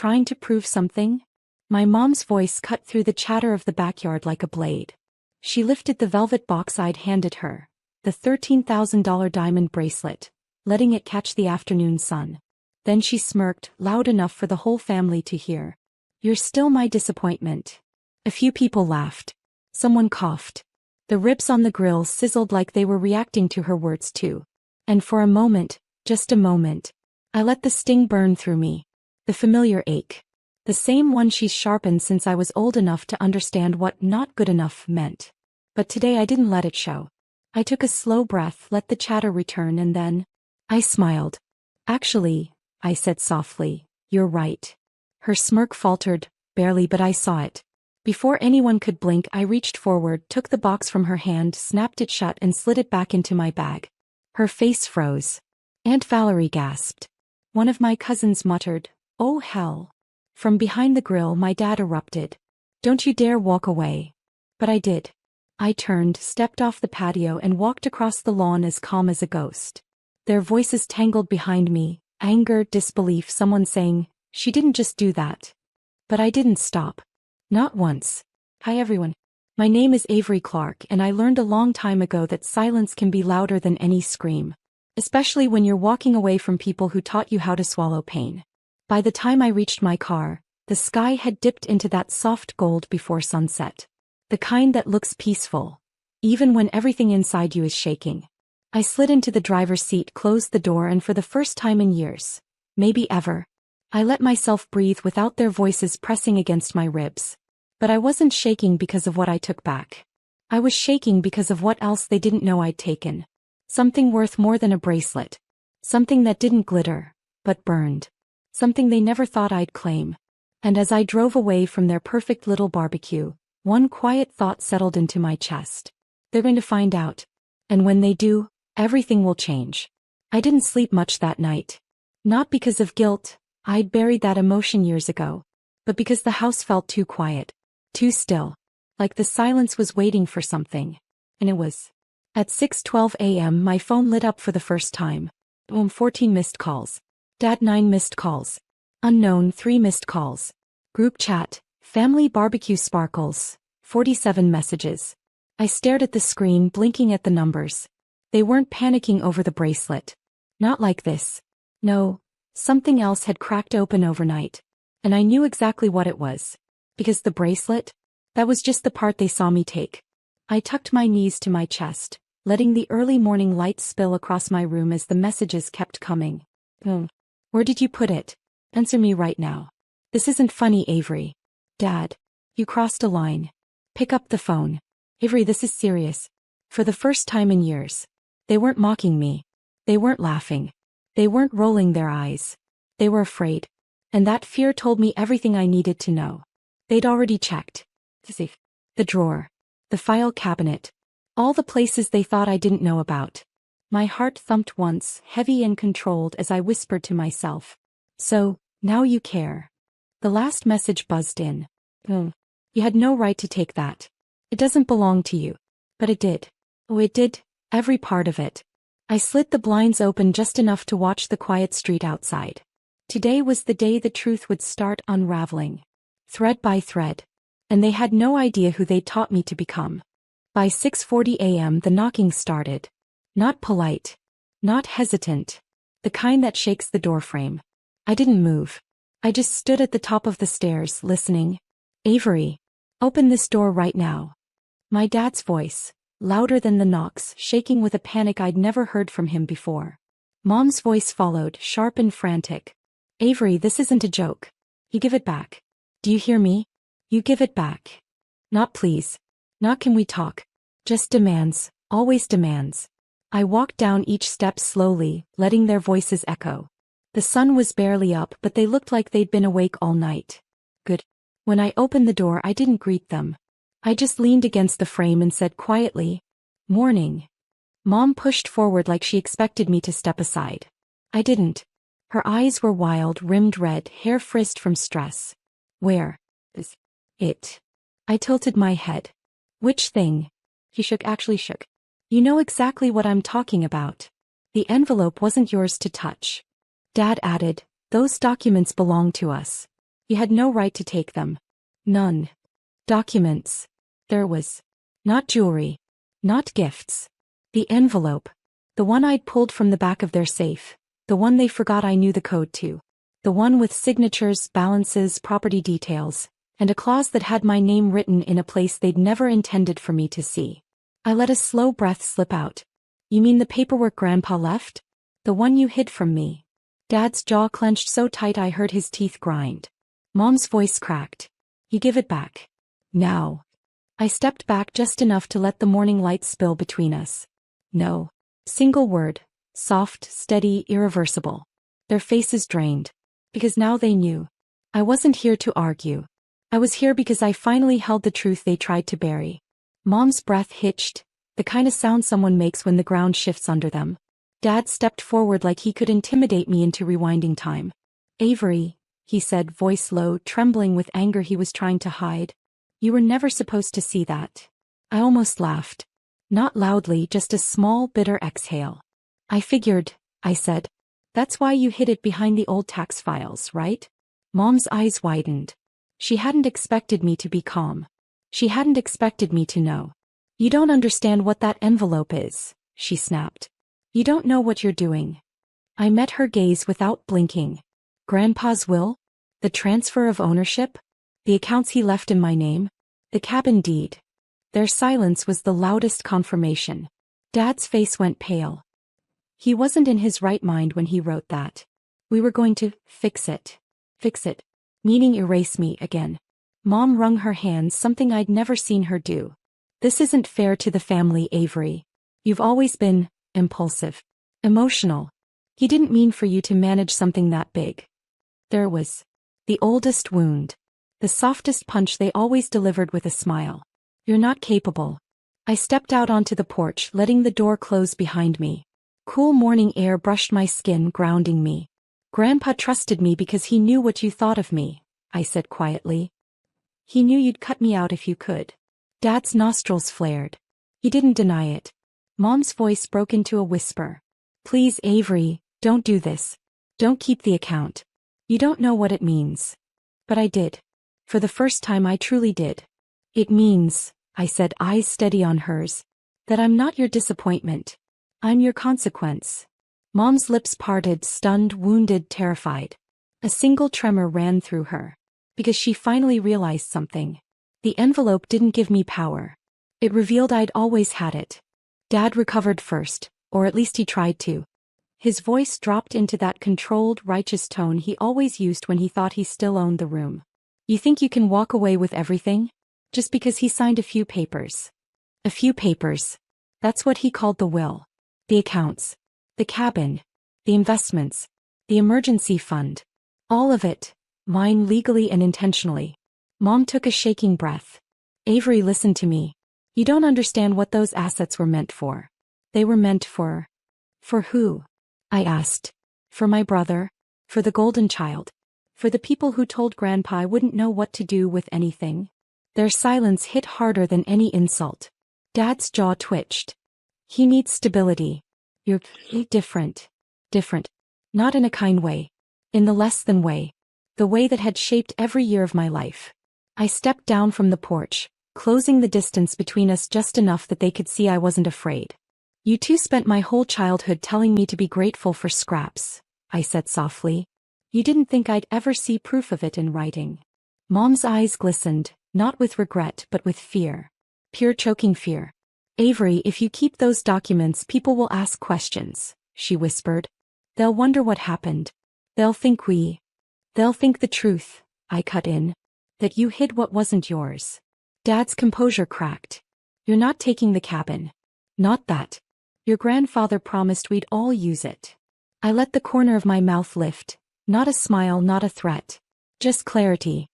trying to prove something?" My mom's voice cut through the chatter of the backyard like a blade. She lifted the velvet box I'd handed her, the $13,000 diamond bracelet, letting it catch the afternoon sun. Then she smirked, loud enough for the whole family to hear. "You're still my disappointment." A few people laughed. Someone coughed. The ribs on the grill sizzled like they were reacting to her words too. And for a moment, just a moment, I let the sting burn through me. The familiar ache. The same one she's sharpened since I was old enough to understand what not good enough meant. But today I didn't let it show. I took a slow breath, let the chatter return, and then I smiled. "Actually," I said softly, "you're right." Her smirk faltered, barely, but I saw it. Before anyone could blink, I reached forward, took the box from her hand, snapped it shut, and slid it back into my bag. Her face froze. Aunt Valerie gasped. One of my cousins muttered, "Oh hell." From behind the grill, my dad erupted. "Don't you dare walk away." But I did. I turned, stepped off the patio, and walked across the lawn as calm as a ghost. Their voices tangled behind me, anger, disbelief, someone saying, "She didn't just do that." But I didn't stop. Not once. "Hi everyone. My name is Avery Clark, and I learned a long time ago that silence can be louder than any scream. Especially when you're walking away from people who taught you how to swallow pain." By the time I reached my car, the sky had dipped into that soft gold before sunset. The kind that looks peaceful, even when everything inside you is shaking. I slid into the driver's seat, closed the door, and for the first time in years, maybe ever, I let myself breathe without their voices pressing against my ribs. But I wasn't shaking because of what I took back. I was shaking because of what else they didn't know I'd taken. Something worth more than a bracelet. Something that didn't glitter, but burned. Something they never thought I'd claim. And as I drove away from their perfect little barbecue, one quiet thought settled into my chest. They're going to find out. And when they do, everything will change. I didn't sleep much that night. Not because of guilt, I'd buried that emotion years ago. But because the house felt too quiet. Too still. Like the silence was waiting for something. And it was. At 6:12 a.m. my phone lit up for the first time. 14 missed calls. Dad 9 missed calls. Unknown 3 missed calls. Group chat, family barbecue sparkles, 47 messages. I stared at the screen, blinking at the numbers. They weren't panicking over the bracelet. Not like this. No, something else had cracked open overnight. And I knew exactly what it was. Because the bracelet? That was just the part they saw me take. I tucked my knees to my chest, letting the early morning light spill across my room as the messages kept coming. Where did you put it? Answer me right now. This isn't funny, Avery. Dad. You crossed a line. Pick up the phone. Avery, this is serious. For the first time in years. They weren't mocking me. They weren't laughing. They weren't rolling their eyes. They were afraid. And that fear told me everything I needed to know. They'd already checked. The drawer. The file cabinet. All the places they thought I didn't know about. My heart thumped once, heavy and controlled, as I whispered to myself. So, now you care. The last message buzzed in. You had no right to take that. It doesn't belong to you. But it did. Oh, it did. Every part of it. I slid the blinds open just enough to watch the quiet street outside. Today was the day the truth would start unraveling. Thread by thread. And they had no idea who they'd taught me to become. By 6:40 a.m. the knocking started. Not polite. Not hesitant. The kind that shakes the doorframe. I didn't move. I just stood at the top of the stairs, listening. Avery. Open this door right now. My dad's voice, louder than the knocks, shaking with a panic I'd never heard from him before. Mom's voice followed, sharp and frantic. Avery, this isn't a joke. You give it back. Do you hear me? You give it back. Not please. Not can we talk. Just demands, always demands. I walked down each step slowly, letting their voices echo. The sun was barely up, but they looked like they'd been awake all night. Good. When I opened the door, I didn't greet them. I just leaned against the frame and said quietly, "Morning." Mom pushed forward like she expected me to step aside. I didn't. Her eyes were wild, rimmed red, hair frizzed from stress. Where is it? I tilted my head. Which thing? He actually shook. You know exactly what I'm talking about. The envelope wasn't yours to touch. Dad added, those documents belong to us. You had no right to take them. None. Documents. There was. Not jewelry. Not gifts. The envelope. The one I'd pulled from the back of their safe. The one they forgot I knew the code to. The one with signatures, balances, property details, and a clause that had my name written in a place they'd never intended for me to see. I let a slow breath slip out. You mean the paperwork Grandpa left? The one you hid from me? Dad's jaw clenched so tight I heard his teeth grind. Mom's voice cracked. You give it back. Now. I stepped back just enough to let the morning light spill between us. No. Single word. Soft, steady, irreversible. Their faces drained. Because now they knew. I wasn't here to argue. I was here because I finally held the truth they tried to bury. Mom's breath hitched, the kind of sound someone makes when the ground shifts under them. Dad stepped forward like he could intimidate me into rewinding time. Avery, he said, voice low, trembling with anger he was trying to hide. You were never supposed to see that. I almost laughed. Not loudly, just a small, bitter exhale. I figured, I said. That's why you hid it behind the old tax files, right? Mom's eyes widened. She hadn't expected me to be calm. She hadn't expected me to know. You don't understand what that envelope is, she snapped. You don't know what you're doing. I met her gaze without blinking. Grandpa's will? The transfer of ownership? The accounts he left in my name? The cabin deed? Their silence was the loudest confirmation. Dad's face went pale. He wasn't in his right mind when he wrote that. We were going to fix it. Fix it. Meaning erase me again. Mom wrung her hands, something I'd never seen her do. This isn't fair to the family, Avery. You've always been impulsive. Emotional. He didn't mean for you to manage something that big. There was the oldest wound. The softest punch they always delivered with a smile. You're not capable. I stepped out onto the porch, letting the door close behind me. Cool morning air brushed my skin, grounding me. Grandpa trusted me because he knew what you thought of me, I said quietly. He knew you'd cut me out if you could. Dad's nostrils flared. He didn't deny it. Mom's voice broke into a whisper. Please, Avery, don't do this. Don't keep the account. You don't know what it means. But I did. For the first time I truly did. It means, I said, eyes steady on hers, that I'm not your disappointment. I'm your consequence. Mom's lips parted, stunned, wounded, terrified. A single tremor ran through her. Because she finally realized something. The envelope didn't give me power. It revealed I'd always had it. Dad recovered first, or at least he tried to. His voice dropped into that controlled, righteous tone he always used when he thought he still owned the room. You think you can walk away with everything? Just because he signed a few papers. A few papers. That's what he called the will. The accounts. The cabin. The investments. The emergency fund. All of it. Mine legally and intentionally. Mom took a shaking breath. Avery, listen to me. You don't understand what those assets were meant for. They were meant for... For who? I asked. For my brother. For the golden child. For the people who told Grandpa I wouldn't know what to do with anything. Their silence hit harder than any insult. Dad's jaw twitched. He needs stability. You're different. Different. Not in a kind way. In the less than way. The way that had shaped every year of my life. I stepped down from the porch, closing the distance between us just enough that they could see I wasn't afraid. You two spent my whole childhood telling me to be grateful for scraps, I said softly. You didn't think I'd ever see proof of it in writing. Mom's eyes glistened, not with regret but with fear. Pure choking fear. Avery, if you keep those documents, people will ask questions, she whispered. They'll wonder what happened. They'll think the truth, I cut in. That you hid what wasn't yours. Dad's composure cracked. You're not taking the cabin. Not that. Your grandfather promised we'd all use it. I let the corner of my mouth lift. Not a smile, not a threat. Just clarity.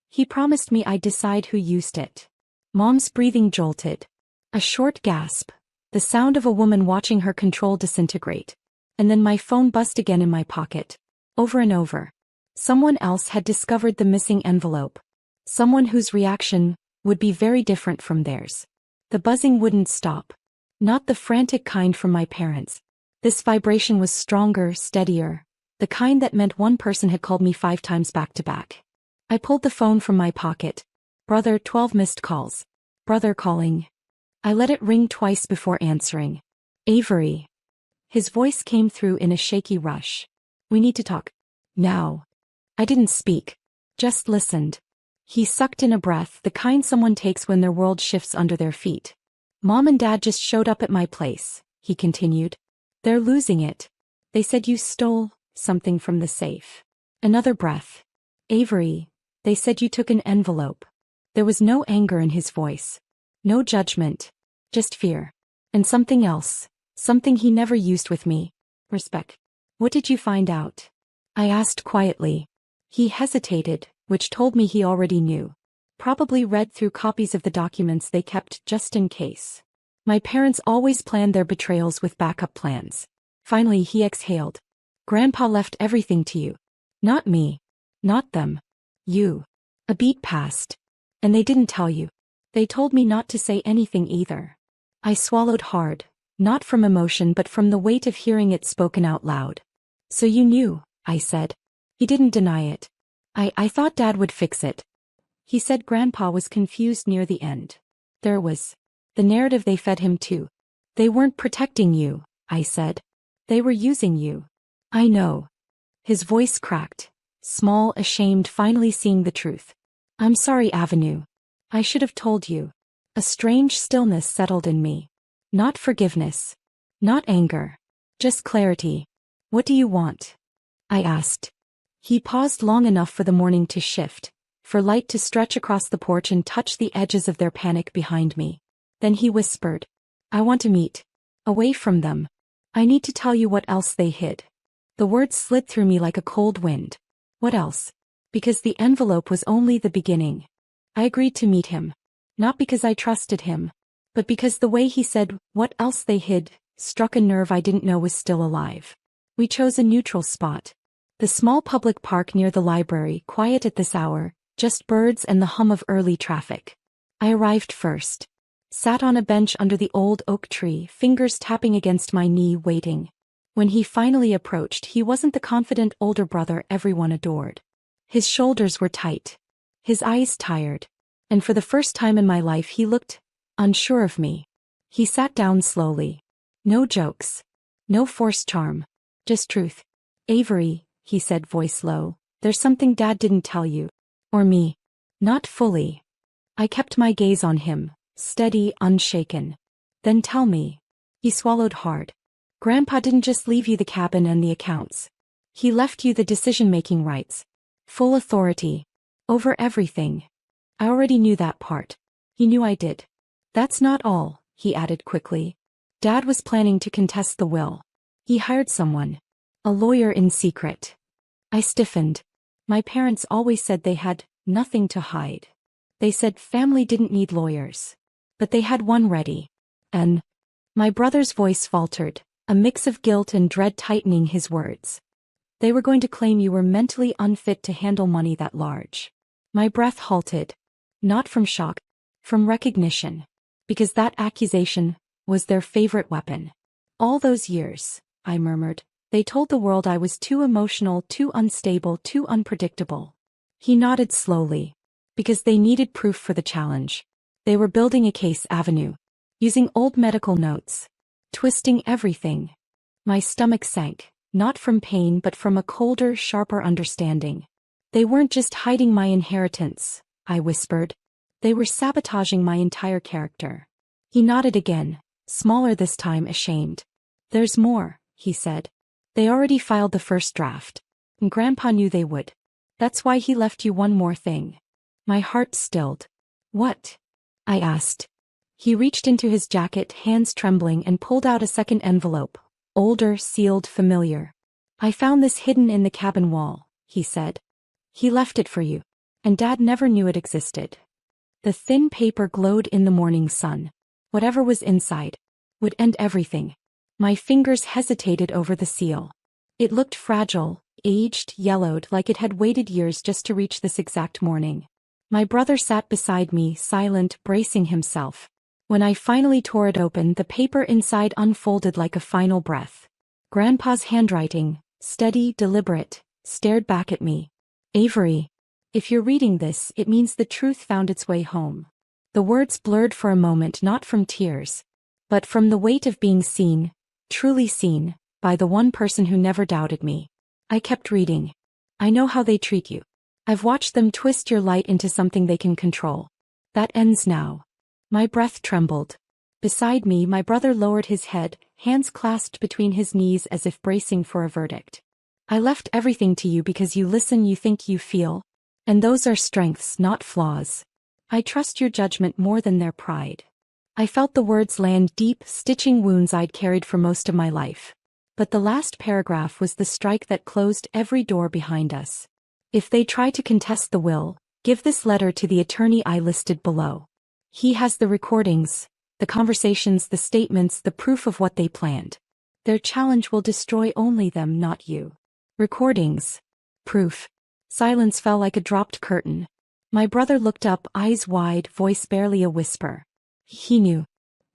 He promised me I'd decide who used it. Mom's breathing jolted. A short gasp. The sound of a woman watching her control disintegrate. And then my phone buzzed again in my pocket. Over and over. Someone else had discovered the missing envelope. Someone whose reaction would be very different from theirs. The buzzing wouldn't stop. Not the frantic kind from my parents. This vibration was stronger, steadier. The kind that meant one person had called me 5 times back to back. I pulled the phone from my pocket. Brother, 12 missed calls. Brother calling. I let it ring twice before answering. Avery. His voice came through in a shaky rush. We need to talk. Now. I didn't speak. Just listened. He sucked in a breath, the kind someone takes when their world shifts under their feet. Mom and Dad just showed up at my place, he continued. They're losing it. They said you stole something from the safe. Another breath. Avery, they said you took an envelope. There was no anger in his voice. No judgment. Just fear. And something else. Something he never used with me. Respect. What did you find out? I asked quietly. He hesitated, which told me he already knew. Probably read through copies of the documents they kept just in case. My parents always planned their betrayals with backup plans. Finally he exhaled. Grandpa left everything to you. Not me. Not them. You. A beat passed. And they didn't tell you. They told me not to say anything either. I swallowed hard, not from emotion but from the weight of hearing it spoken out loud. So you knew, I said. He didn't deny it. I thought Dad would fix it. He said Grandpa was confused near the end. There was the narrative they fed him too. They weren't protecting you, I said. They were using you. I know. His voice cracked, small, ashamed, finally seeing the truth. I'm sorry, Avenue. I should have told you. A strange stillness settled in me. Not forgiveness. Not anger. Just clarity. What do you want? I asked. He paused long enough for the morning to shift, for light to stretch across the porch and touch the edges of their panic behind me. Then he whispered. I want to meet. Away from them. I need to tell you what else they hid. The words slid through me like a cold wind. What else? Because the envelope was only the beginning. I agreed to meet him. Not because I trusted him, but because the way he said what else they hid struck a nerve I didn't know was still alive. We chose a neutral spot. The small public park near the library, quiet at this hour, just birds and the hum of early traffic. I arrived first. Sat on a bench under the old oak tree, fingers tapping against my knee, waiting. When he finally approached, he wasn't the confident older brother everyone adored. His shoulders were tight. His eyes tired. And for the first time in my life he looked unsure of me. He sat down slowly. No jokes. No forced charm. Just truth. Avery, he said, voice low, there's something Dad didn't tell you. Or me. Not fully. I kept my gaze on him, steady, unshaken. Then tell me. He swallowed hard. Grandpa didn't just leave you the cabin and the accounts. He left you the decision-making rights. Full authority. Over everything. I already knew that part. He knew I did. That's not all, he added quickly. Dad was planning to contest the will. He hired someone. A lawyer in secret. I stiffened. My parents always said they had nothing to hide. They said family didn't need lawyers. But they had one ready. And my brother's voice faltered, a mix of guilt and dread tightening his words. They were going to claim you were mentally unfit to handle money that large. My breath halted. Not from shock. From recognition. Because that accusation was their favorite weapon. All those years, I murmured, they told the world I was too emotional, too unstable, too unpredictable. He nodded slowly. Because they needed proof for the challenge. They were building a case, Avenue. Using old medical notes. Twisting everything. My stomach sank, not from pain but from a colder, sharper understanding. They weren't just hiding my inheritance, I whispered. They were sabotaging my entire character. He nodded again, smaller this time, ashamed. There's more, he said. They already filed the first draft. And Grandpa knew they would. That's why he left you one more thing. My heart stilled. What? I asked. He reached into his jacket, hands trembling, and pulled out a second envelope. Older, sealed, familiar. I found this hidden in the cabin wall, he said. He left it for you. And Dad never knew it existed. The thin paper glowed in the morning sun. Whatever was inside would end everything. My fingers hesitated over the seal. It looked fragile, aged, yellowed, like it had waited years just to reach this exact morning. My brother sat beside me, silent, bracing himself. When I finally tore it open, the paper inside unfolded like a final breath. Grandpa's handwriting, steady, deliberate, stared back at me. Avery. If you're reading this, it means the truth found its way home. The words blurred for a moment, not from tears, but from the weight of being seen, truly seen, by the one person who never doubted me. I kept reading. I know how they treat you. I've watched them twist your light into something they can control. That ends now. My breath trembled. Beside me, my brother lowered his head, hands clasped between his knees as if bracing for a verdict. I left everything to you because you listen, you think, you feel. And those are strengths, not flaws. I trust your judgment more than their pride. I felt the words land deep, stitching wounds I'd carried for most of my life. But the last paragraph was the strike that closed every door behind us. If they try to contest the will, give this letter to the attorney I listed below. He has the recordings, the conversations, the statements, the proof of what they planned. Their challenge will destroy only them, not you. Recordings. Proof. Silence fell like a dropped curtain. My brother looked up, eyes wide, voice barely a whisper. He knew.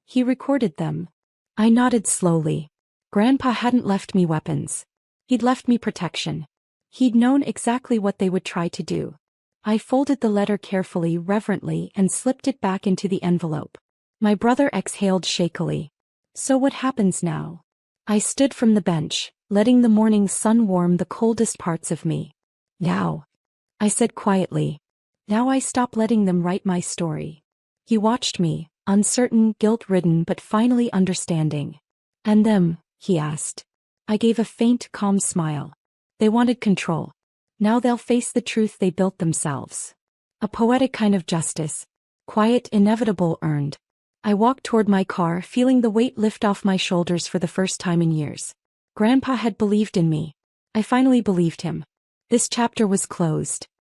He recorded them. I nodded slowly. Grandpa hadn't left me weapons. He'd left me protection. He'd known exactly what they would try to do. I folded the letter carefully, reverently, and slipped it back into the envelope. My brother exhaled shakily. So what happens now? I stood from the bench, letting the morning sun warm the coldest parts of me. Now, I said quietly. Now I stop letting them write my story. He watched me, uncertain, guilt-ridden, but finally understanding. And them, he asked. I gave a faint, calm smile. They wanted control. Now they'll face the truth they built themselves. A poetic kind of justice. Quiet, inevitable, earned. I walked toward my car, feeling the weight lift off my shoulders for the first time in years. Grandpa had believed in me. I finally believed him. This chapter was closed.